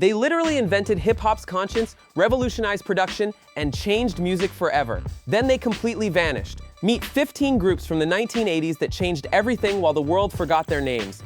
They literally invented hip-hop's conscience, revolutionized production, and changed music forever. Then they completely vanished. Meet 15 groups from the 1980s that changed everything while the world forgot their names.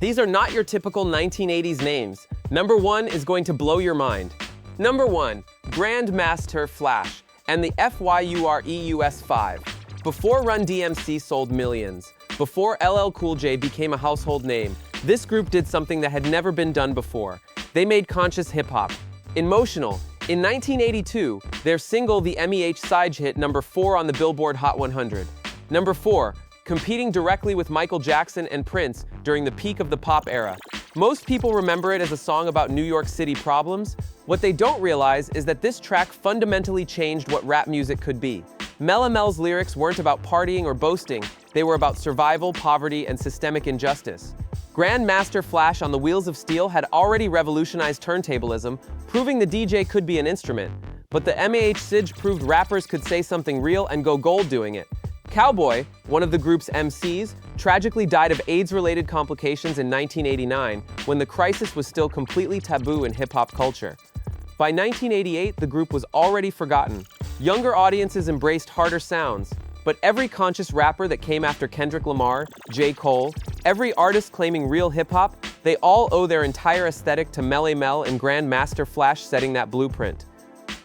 These are not your typical 1980s names. Number 1 is going to blow your mind. Number 1, Grandmaster Flash and the FYUREUS 5. Before Run DMC sold millions, before LL Cool J became a household name, this group did something that had never been done before. They made conscious hip-hop. Emotional. In 1982, their single The MEH Side hit number 4 on the Billboard Hot 100. Number 4, competing directly with Michael Jackson and Prince during the peak of the pop era. Most people remember it as a song about New York City problems. What they don't realize is that this track fundamentally changed what rap music could be. Melle Mel's lyrics weren't about partying or boasting, they were about survival, poverty, and systemic injustice. Grandmaster Flash on the Wheels of Steel had already revolutionized turntablism, proving the DJ could be an instrument. But the MEH Sij proved rappers could say something real and go gold doing it. Cowboy, one of the group's MCs, tragically died of AIDS-related complications in 1989, when the crisis was still completely taboo in hip-hop culture. By 1988, the group was already forgotten. Younger audiences embraced harder sounds, but every conscious rapper that came after Kendrick Lamar, J. Cole, every artist claiming real hip-hop, they all owe their entire aesthetic to Melle Mel and Grandmaster Flash setting that blueprint.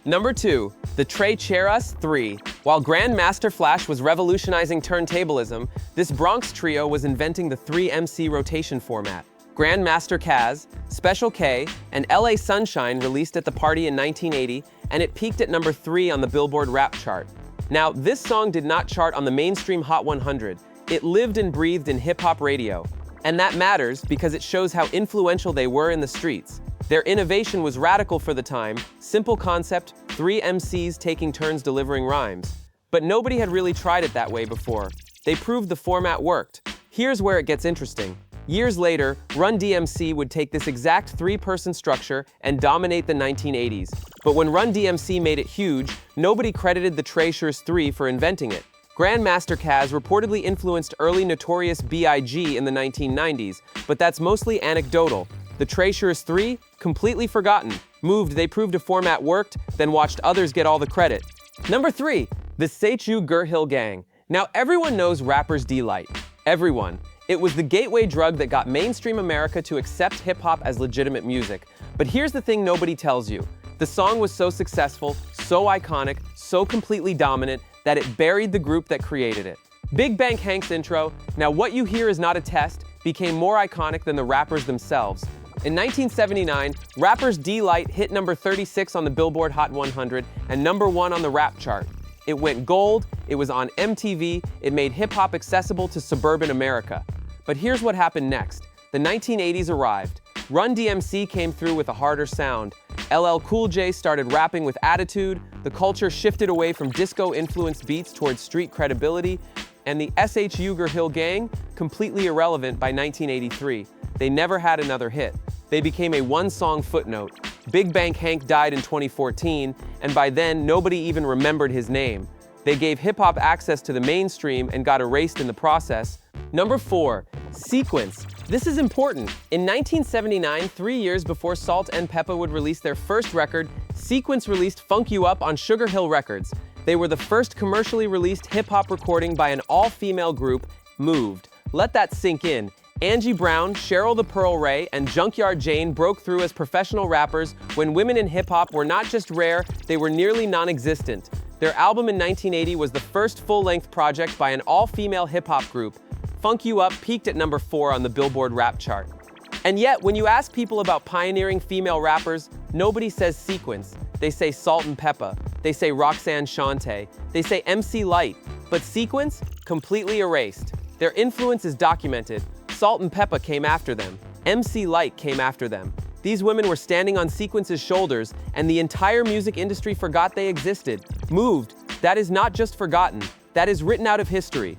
Number 2, the Treacherous Three. While Grandmaster Flash was revolutionizing turntablism, this Bronx trio was inventing the 3-MC rotation format. Grandmaster Caz, Special K, and LA Sunshine released at the party in 1980, and it peaked at number 3 on the Billboard rap chart. Now, this song did not chart on the mainstream Hot 100. It lived and breathed in hip-hop radio. And that matters because it shows how influential they were in the streets. Their innovation was radical for the time, simple concept, 3 MCs taking turns delivering rhymes. But nobody had really tried it that way before. They proved the format worked. Here's where it gets interesting. Years later, Run DMC would take this exact 3-person structure and dominate the 1980s. But when Run DMC made it huge, nobody credited the Treacherous Three for inventing it. Grandmaster Caz reportedly influenced early Notorious B.I.G. in the 1990s, but that's mostly anecdotal. The Treacherous Three? Completely forgotten. Moved, they proved a format worked, then watched others get all the credit. Number 3, the Sugarhill Gang. Now everyone knows Rapper's Delight. Everyone. It was the gateway drug that got mainstream America to accept hip-hop as legitimate music. But here's the thing nobody tells you. The song was so successful, so iconic, so completely dominant, that it buried the group that created it. Big Bank Hank's intro, "Now what you hear is not a test," became more iconic than the rappers themselves. In 1979, Rapper's Delight hit number 36 on the Billboard Hot 100 and number 1 on the rap chart. It went gold, it was on MTV, it made hip-hop accessible to suburban America. But here's what happened next. The 1980s arrived. Run DMC came through with a harder sound. LL Cool J started rapping with attitude, the culture shifted away from disco-influenced beats towards street credibility, and the Sugarhill Gang, completely irrelevant by 1983. They never had another hit. They became a one-song footnote. Big Bank Hank died in 2014, and by then, nobody even remembered his name. They gave hip-hop access to the mainstream and got erased in the process. Number 4, Sequence. This is important. In 1979, 3 years before Salt and Peppa would release their first record, Sequence released Funk You Up on Sugarhill Records. They were the first commercially released hip-hop recording by an all-female group, Moved. Let that sink in. Angie Brown, Cheryl the Pearl Ray, and Junkyard Jane broke through as professional rappers when women in hip-hop were not just rare, they were nearly non-existent. Their album in 1980 was the first full-length project by an all-female hip-hop group. Funk You Up peaked at number 4 on the Billboard rap chart. And yet, when you ask people about pioneering female rappers, nobody says Sequence. They say Salt and Peppa. They say Roxanne Shante. They say MC Lyte. But Sequence? Completely erased. Their influence is documented. Salt and Peppa came after them. MC Lyte came after them. These women were standing on Sequence's shoulders, and the entire music industry forgot they existed. Moved. That is not just forgotten. That is written out of history.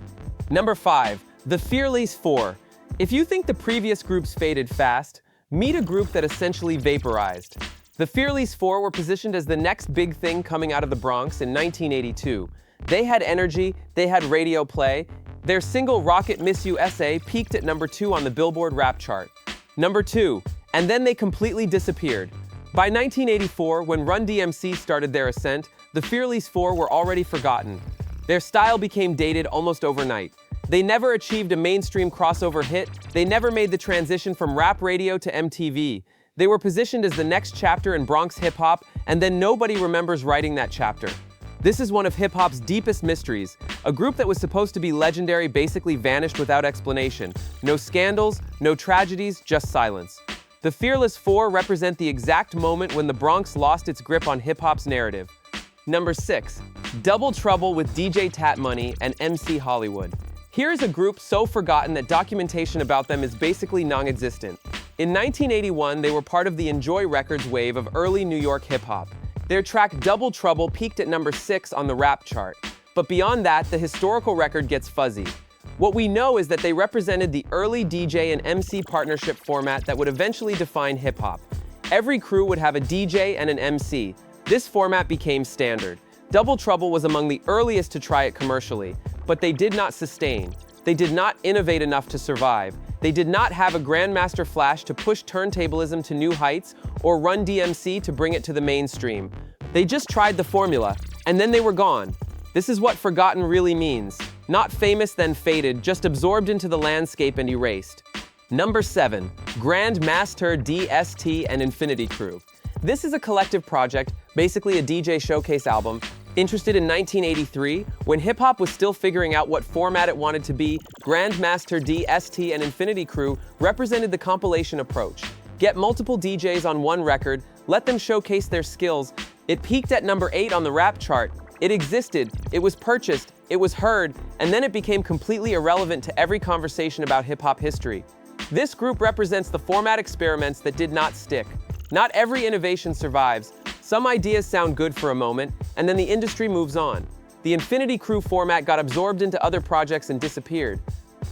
Number 5. The Fearless Four. If you think the previous groups faded fast, meet a group that essentially vaporized. The Fearless Four were positioned as the next big thing coming out of the Bronx in 1982. They had energy, they had radio play. Their single Rocket Miss USA peaked at number 2 on the Billboard rap chart. Number 2, and then they completely disappeared. By 1984, when Run DMC started their ascent, the Fearless Four were already forgotten. Their style became dated almost overnight. They never achieved a mainstream crossover hit. They never made the transition from rap radio to MTV. They were positioned as the next chapter in Bronx hip-hop, and then nobody remembers writing that chapter. This is one of hip-hop's deepest mysteries. A group that was supposed to be legendary basically vanished without explanation. No scandals, no tragedies, just silence. The Fearless Four represent the exact moment when the Bronx lost its grip on hip-hop's narrative. Number 6. Double Trouble with DJ Tat Money and MC Hollywood. Here is a group so forgotten that documentation about them is basically non-existent. In 1981, they were part of the Enjoy Records wave of early New York hip-hop. Their track Double Trouble peaked at number 6 on the rap chart. But beyond that, the historical record gets fuzzy. What we know is that they represented the early DJ and MC partnership format that would eventually define hip-hop. Every crew would have a DJ and an MC. This format became standard. Double Trouble was among the earliest to try it commercially, but they did not sustain. They did not innovate enough to survive. They did not have a Grandmaster Flash to push turntablism to new heights or Run DMC to bring it to the mainstream. They just tried the formula, and then they were gone. This is what forgotten really means. Not famous then faded, just absorbed into the landscape and erased. Number 7. Grandmaster DST and Infinity Crew. This is a collective project, basically a DJ showcase album. Interested in 1983, when hip-hop was still figuring out what format it wanted to be, Grandmaster DST and Infinity Crew represented the compilation approach. Get multiple DJs on one record, let them showcase their skills. It peaked at number 8 on the rap chart. It existed, it was purchased, it was heard, and then it became completely irrelevant to every conversation about hip-hop history. This group represents the format experiments that did not stick. Not every innovation survives. Some ideas sound good for a moment, and then the industry moves on. The Infinity Crew format got absorbed into other projects and disappeared.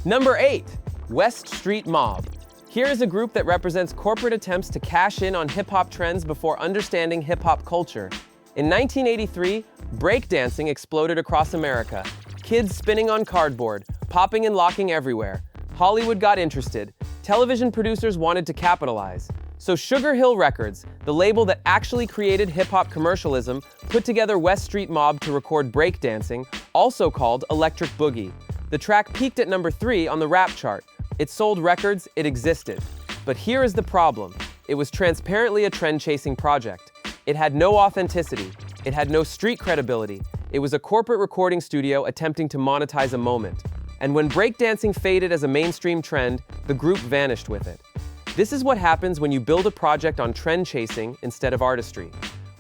Number 8. West Street Mob. Here is a group that represents corporate attempts to cash in on hip-hop trends before understanding hip-hop culture. In 1983, breakdancing exploded across America. Kids spinning on cardboard, popping and locking everywhere. Hollywood got interested. Television producers wanted to capitalize. So Sugarhill Records, the label that actually created hip-hop commercialism, put together West Street Mob to record breakdancing, also called Electric Boogie. The track peaked at number 3 on the rap chart. It sold records, it existed. But here is the problem. It was transparently a trend-chasing project. It had no authenticity. It had no street credibility. It was a corporate recording studio attempting to monetize a moment. And when breakdancing faded as a mainstream trend, the group vanished with it. This is what happens when you build a project on trend chasing instead of artistry.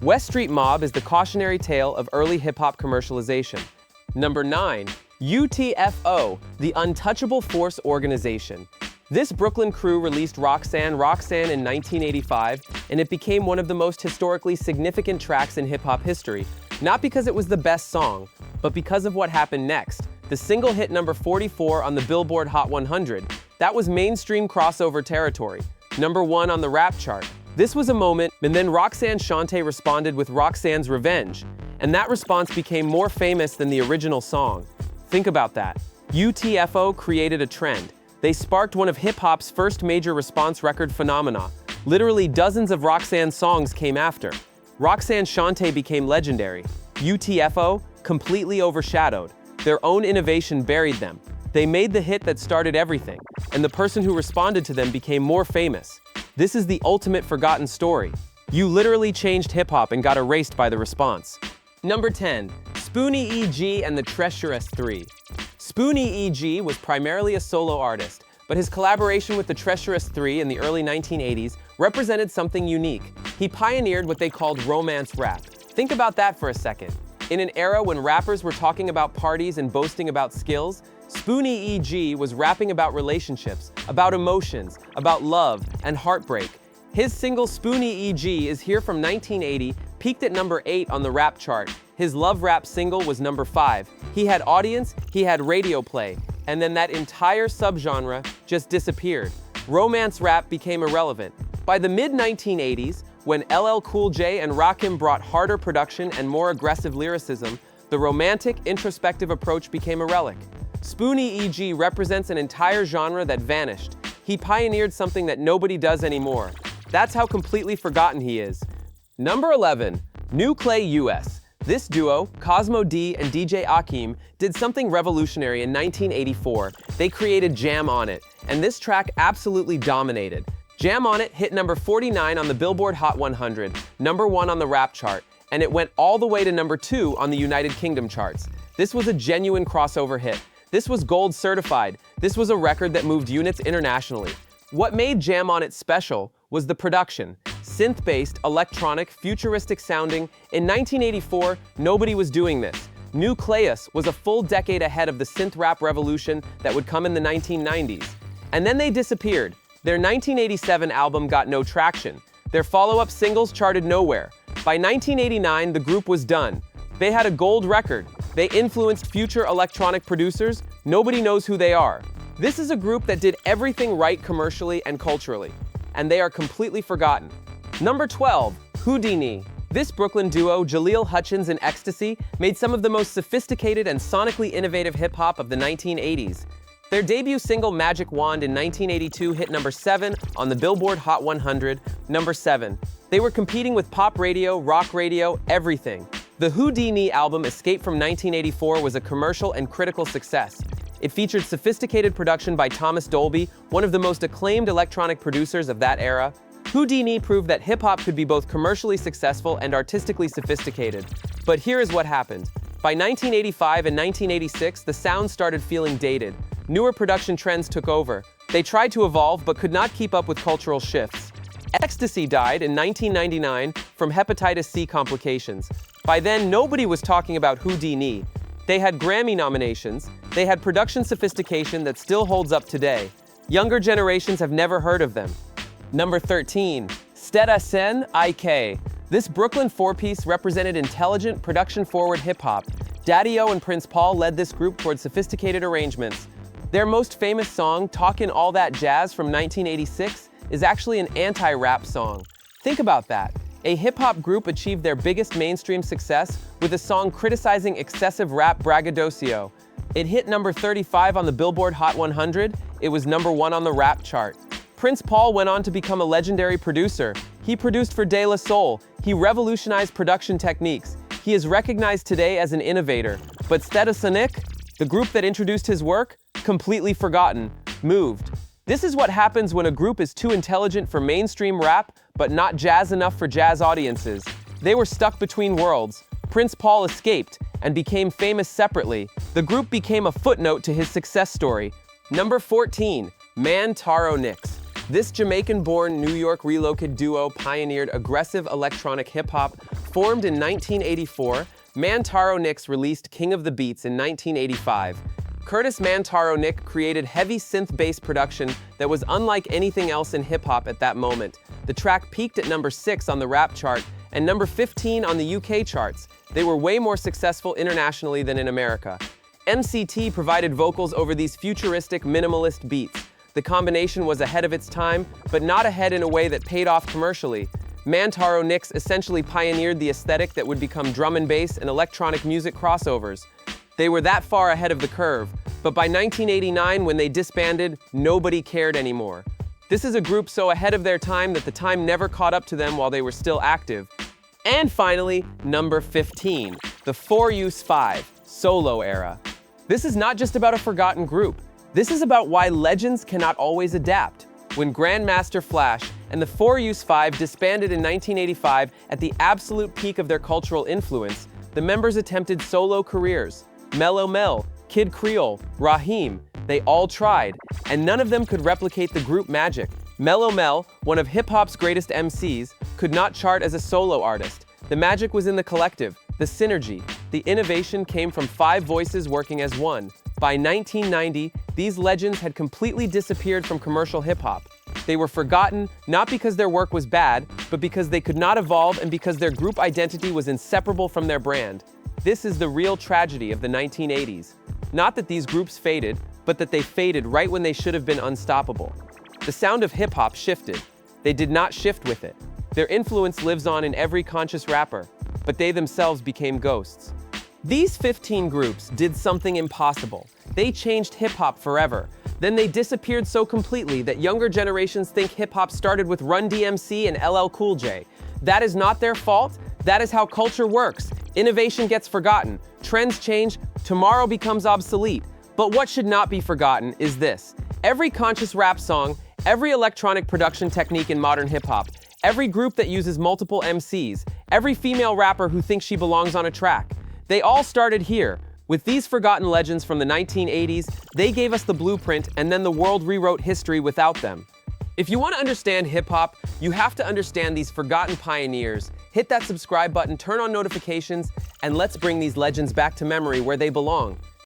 West Street Mob is the cautionary tale of early hip-hop commercialization. Number 9. UTFO, the Untouchable Force Organization. This Brooklyn crew released Roxanne in 1985, and it became one of the most historically significant tracks in hip-hop history, not because it was the best song, but because of what happened next. The single hit number 44 on the Billboard Hot 100. That was mainstream crossover territory. Number 1 on the rap chart. This was a moment, and then Roxanne Shante responded with Roxanne's Revenge, and that response became more famous than the original song. Think about that. UTFO created a trend. They sparked one of hip-hop's first major response record phenomena. Literally dozens of Roxanne songs came after. Roxanne Shante became legendary. UTFO completely overshadowed. Their own innovation buried them. They made the hit that started everything, and the person who responded to them became more famous. This is the ultimate forgotten story. You literally changed hip-hop and got erased by the response. Number 10. Spoony E.G. and the Treacherous Three. Spoony E.G. was primarily a solo artist, but his collaboration with the Treacherous Three in the early 1980s represented something unique. He pioneered what they called romance rap. Think about that for a second. In an era when rappers were talking about parties and boasting about skills, Spoony E.G. was rapping about relationships, about emotions, about love, and heartbreak. His single Spoony E.G. is here from 1980, peaked at number 8 on the rap chart. His love rap single was number 5. He had audience, he had radio play, and then that entire subgenre just disappeared. Romance rap became irrelevant. By the mid-1980s, when LL Cool J and Rakim brought harder production and more aggressive lyricism, the romantic, introspective approach became a relic. Spoony E.G. represents an entire genre that vanished. He pioneered something that nobody does anymore. That's how completely forgotten he is. Number 11, Newcleus. This duo, Cosmo D and DJ Akeem, did something revolutionary in 1984. They created Jam On It, and this track absolutely dominated. Jam On It hit number 49 on the Billboard Hot 100, number 1 on the rap chart, and it went all the way to number 2 on the United Kingdom charts. This was a genuine crossover hit. This was gold certified. This was a record that moved units internationally. What made Jam On It special was the production. Synth-based, electronic, futuristic sounding. In 1984, nobody was doing this. Newcleus was a full decade ahead of the synth rap revolution that would come in the 1990s. And then they disappeared. Their 1987 album got no traction. Their follow-up singles charted nowhere. By 1989, the group was done. They had a gold record. They influenced future electronic producers. Nobody knows who they are. This is a group that did everything right commercially and culturally, and they are completely forgotten. Number 12, Whodini. This Brooklyn duo, Jaleel Hutchins and Ecstasy, made some of the most sophisticated and sonically innovative hip-hop of the 1980s. Their debut single, Magic Wand, in 1982 hit number 7 on the Billboard Hot 100, number 7. They were competing with pop radio, rock radio, everything. The Whodini album, Escape from 1984, was a commercial and critical success. It featured sophisticated production by Thomas Dolby, one of the most acclaimed electronic producers of that era. Whodini proved that hip-hop could be both commercially successful and artistically sophisticated. But here is what happened. By 1985 and 1986, the sound started feeling dated. Newer production trends took over. They tried to evolve but could not keep up with cultural shifts. Ecstasy died in 1999 from hepatitis C complications. By then, nobody was talking about Whodini. They had Grammy nominations. They had production sophistication that still holds up today. Younger generations have never heard of them. Number 13, Stetsasonic. This Brooklyn four-piece represented intelligent, production-forward hip-hop. Daddy-O and Prince Paul led this group towards sophisticated arrangements. Their most famous song, Talkin' All That Jazz from 1986, is actually an anti-rap song. Think about that. A hip-hop group achieved their biggest mainstream success with a song criticizing excessive rap braggadocio. It hit number 35 on the Billboard Hot 100. It was number 1 on the rap chart. Prince Paul went on to become a legendary producer. He produced for De La Soul. He revolutionized production techniques. He is recognized today as an innovator. But Stetsasonic, the group that introduced his work, completely forgotten, moved. This is what happens when a group is too intelligent for mainstream rap, but not jazz enough for jazz audiences. They were stuck between worlds. Prince Paul escaped and became famous separately. The group became a footnote to his success story. Number 14, Mantronix. This Jamaican-born, New York relocated duo pioneered aggressive electronic hip-hop. Formed in 1984, Mantronix released King of the Beats in 1985. Curtis Mantronix created heavy synth-based production that was unlike anything else in hip-hop at that moment. The track peaked at number 6 on the rap chart and number 15 on the UK charts. They were way more successful internationally than in America. MCT provided vocals over these futuristic, minimalist beats. The combination was ahead of its time, but not ahead in a way that paid off commercially. Mantronix essentially pioneered the aesthetic that would become drum and bass and electronic music crossovers. They were that far ahead of the curve, but by 1989, when they disbanded, nobody cared anymore. This is a group so ahead of their time that the time never caught up to them while they were still active. And finally, number 15, the 4use5 solo era. This is not just about a forgotten group. This is about why legends cannot always adapt. When Grandmaster Flash and the 4use5 disbanded in 1985 at the absolute peak of their cultural influence, the members attempted solo careers. Mellow Mel, Kid Creole, Raheem, they all tried, and none of them could replicate the group magic. Mellow Mel, one of hip-hop's greatest MCs, could not chart as a solo artist. The magic was in the collective, the synergy. The innovation came from 5 voices working as one. By 1990, these legends had completely disappeared from commercial hip-hop. They were forgotten, not because their work was bad, but because they could not evolve and because their group identity was inseparable from their brand. This is the real tragedy of the 1980s. Not that these groups faded, but that they faded right when they should have been unstoppable. The sound of hip-hop shifted. They did not shift with it. Their influence lives on in every conscious rapper, but they themselves became ghosts. These 15 groups did something impossible. They changed hip-hop forever. Then they disappeared so completely that younger generations think hip-hop started with Run DMC and LL Cool J. That is not their fault. That is how culture works. Innovation gets forgotten. Trends change. Tomorrow becomes obsolete. But what should not be forgotten is this. Every conscious rap song, every electronic production technique in modern hip-hop, every group that uses multiple MCs, every female rapper who thinks she belongs on a track, they all started here. With these forgotten legends from the 1980s, they gave us the blueprint, and then the world rewrote history without them. If you want to understand hip-hop, you have to understand these forgotten pioneers. Hit that subscribe button, turn on notifications, and let's bring these legends back to memory where they belong.